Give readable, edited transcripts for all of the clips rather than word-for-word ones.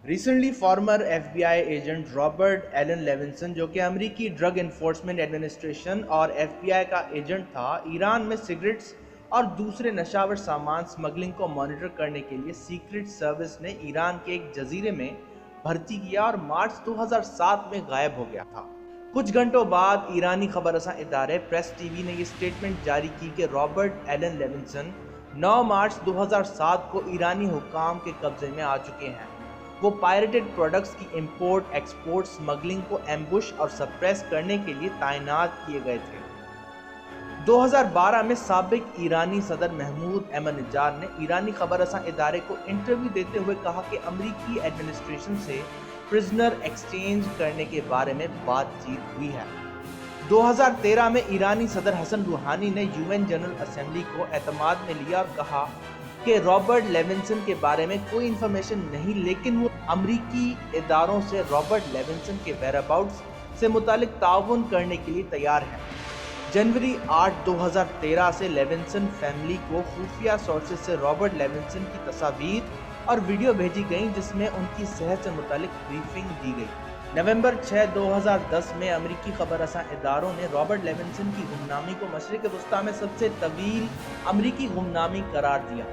Recently former FBI agent Robert Alan Levinson جو کہ امریکی ڈرگ انفورسمنٹ ایڈمنسٹریشن اور FBI کا ایجنٹ تھا، ایران میں سگریٹس اور دوسرے نشاور سامان سمگلنگ کو مانیٹر کرنے کے لیے سیکرٹ سروس نے ایران کے ایک جزیرے میں بھرتی کیا اور مارچ 2007 میں غائب ہو گیا تھا۔ کچھ گھنٹوں بعد ایرانی خبر رساں ادارے پریس ٹی وی نے یہ سٹیٹمنٹ جاری کی کہ رابرٹ ایلن لیونسن 9 مارچ 2007 کو ایرانی حکام کے قبضے میں آ چکے ہیں۔ وہ پائریٹڈ پروڈکٹس کی امپورٹ ایکسپورٹ سمگلنگ کو ایمبوش اور سپریس کرنے کے لیے تعینات کیے گئے تھے۔ 2012 میں سابق ایرانی صدر محمود احمد نژاد نے ایرانی خبر رساں ادارے کو انٹرویو دیتے ہوئے کہا کہ امریکی ایڈمنسٹریشن سے پرزنر ایکسچینج کرنے کے بارے میں بات چیت ہوئی ہے۔ 2013 میں ایرانی صدر حسن روحانی نے UN جنرل اسمبلی کو اعتماد میں لیا اور کہا کہ رابرٹ لیونسن کے بارے میں کوئی انفارمیشن نہیں، لیکن وہ امریکی اداروں سے رابرٹ لیونسن کے ویئر اباؤٹس سے متعلق تعاون کرنے کے لیے تیار ہیں۔ جنوری 8، 2013 سے لیونسن فیملی کو خفیہ سورسز سے رابرٹ لیونسن کی تصاویر اور ویڈیو بھیجی گئیں جس میں ان کی صحت سے متعلق بریفنگ دی گئی۔ نومبر 6، 2010 میں امریکی خبر رساں اداروں نے رابرٹ لیونسن کی گمنامی کو مشرق وسطیٰ میں سب سے طویل امریکی گمنامی قرار دیا۔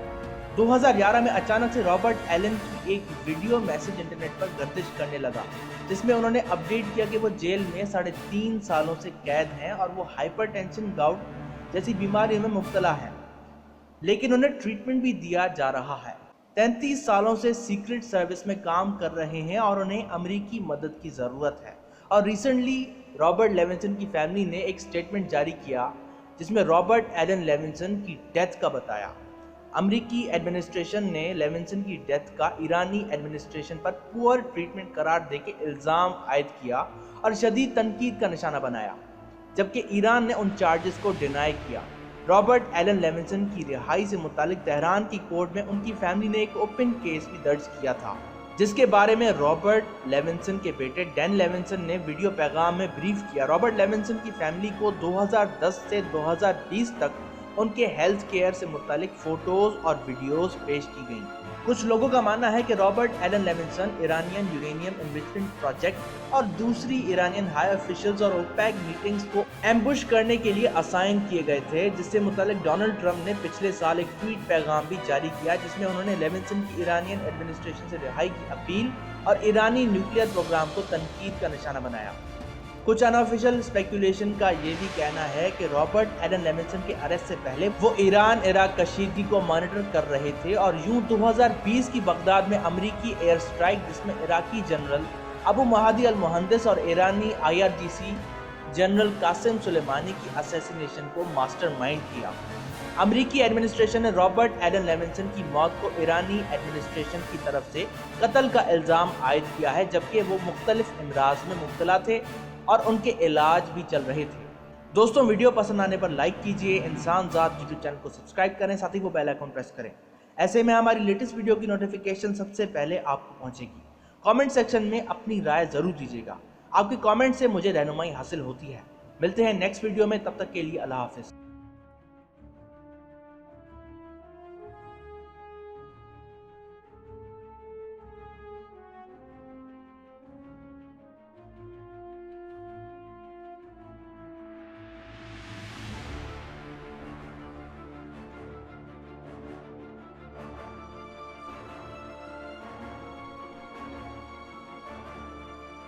2011 میں اچانک سے رابرٹ ایلن کی ایک ویڈیو میسج انٹرنیٹ پر گردش کرنے لگا جس میں انہوں نے اپڈیٹ کیا کہ وہ جیل میں 3.5 سالوں سے قید ہیں اور وہ ہائپر ٹینشن گاؤٹ جیسی بیماریوں میں مبتلا ہیں، لیکن انہیں ٹریٹمنٹ بھی دیا جا رہا ہے۔ 33 سالوں سے سیکرٹ سروس میں کام کر رہے ہیں اور انہیں امریکی مدد کی ضرورت ہے۔ اور ریسنٹلی رابرٹ لیونسن کی فیملی نے ایک سٹیٹمنٹ جاری کیا جس میں رابرٹ ایلن لیونسن کی ڈیتھ کا بتایا۔ امریکی ایڈمنسٹریشن نے لیونسن کی ڈیتھ کا ایرانی ایڈمنسٹریشن پر پور ٹریٹمنٹ قرار دے کے الزام عائد کیا اور شدید تنقید کا نشانہ بنایا، جبکہ ایران نے ان چارجز کو ڈینائی کیا۔ رابرٹ ایلن لیونسن کی رہائی سے متعلق تہران کی کورٹ میں ان کی فیملی نے ایک اوپن کیس بھی درج کیا تھا، جس کے بارے میں رابرٹ لیونسن کے بیٹے ڈین لیونسن نے ویڈیو پیغام میں بریف کیا۔ رابرٹ لیونسن کی فیملی کو 2010 سے 2020 تک ان کے ہیلتھ کیئر سے متعلق فوٹوز اور ویڈیوز پیش کی گئیں۔ کچھ لوگوں کا ماننا ہے کہ Robert Alan Levinson Iranian uranium enrichment project اور دوسری ایرانین ہائی آفیشلز اور اوپیک میٹنگز کو ایمبوش کرنے کے لیے اسائن کیے گئے تھے، جس سے متعلق ڈونلڈ ٹرمپ نے پچھلے سال ایک ٹویٹ پیغام بھی جاری کیا جس میں انہوں نے لیونسن کی ایرانین ایڈمنسٹریشن سے رہائی کی اپیل اور ایرانی نیوکلیئر پروگرام کو تنقید کا نشانہ بنایا۔ کچھ انآفیشل اسپیکولیشن کا یہ بھی کہنا ہے کہ رابرٹ ایلن لیونسن کے اریسٹ سے پہلے وہ ایران عراق کشیدگی کو مانیٹر کر رہے تھے اور یوں 2020 کی بغداد میں امریکی ایئر سٹرائک جس میں عراقی جنرل ابو مہدی المہندس اور ایرانی IRGC جنرل قاسم سلیمانی کی اسیسینیشن کو ماسٹر مائنڈ کیا۔ امریکی ایڈمنسٹریشن نے رابرٹ ایلن لیونسن کی موت کو ایرانی ایڈمنسٹریشن کی طرف سے قتل کا الزام عائد کیا ہے، جبکہ وہ مختلف امراض میں مبتلا تھے اور ان کے علاج بھی چل رہے تھے۔ دوستوں، ویڈیو پسند آنے پر لائک کیجئے، انسان ذات یوٹیوب چینل کو سبسکرائب کریں، ساتھ ہی وہ بیل آئیکن پریس کریں۔ ایسے میں ہماری لیٹسٹ ویڈیو کی نوٹیفیکیشن سب سے پہلے آپ کو پہنچے گی۔ کامنٹ سیکشن میں اپنی رائے ضرور دیجیے گا، آپ کے کامنٹ سے مجھے رہنمائی حاصل ہوتی ہے۔ ملتے ہیں نیکسٹ ویڈیو میں، تب تک کے لیے اللہ حافظ۔